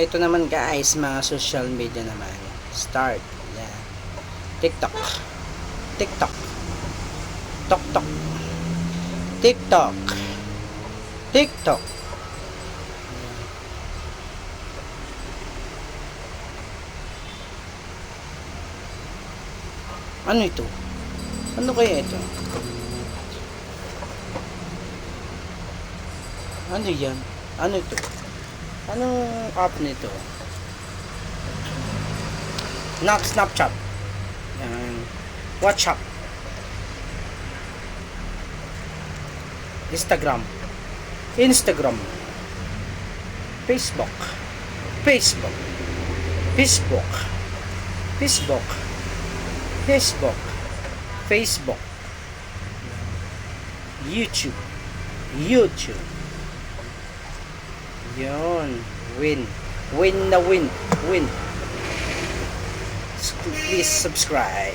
Ito naman guys, mga social media naman. Start. Yan. TikTok. TikTok. TokTok. TikTok. TikTok. Ano ito? Ano kaya ito? Ano yan? Ano ito? Anong app nito? Snapchat. Yan. WhatsApp. Instagram. Facebook. Facebook. Facebook. Facebook. Facebook. Facebook. YouTube. YouTube. Yun. Win. Win na win. Win. Please subscribe.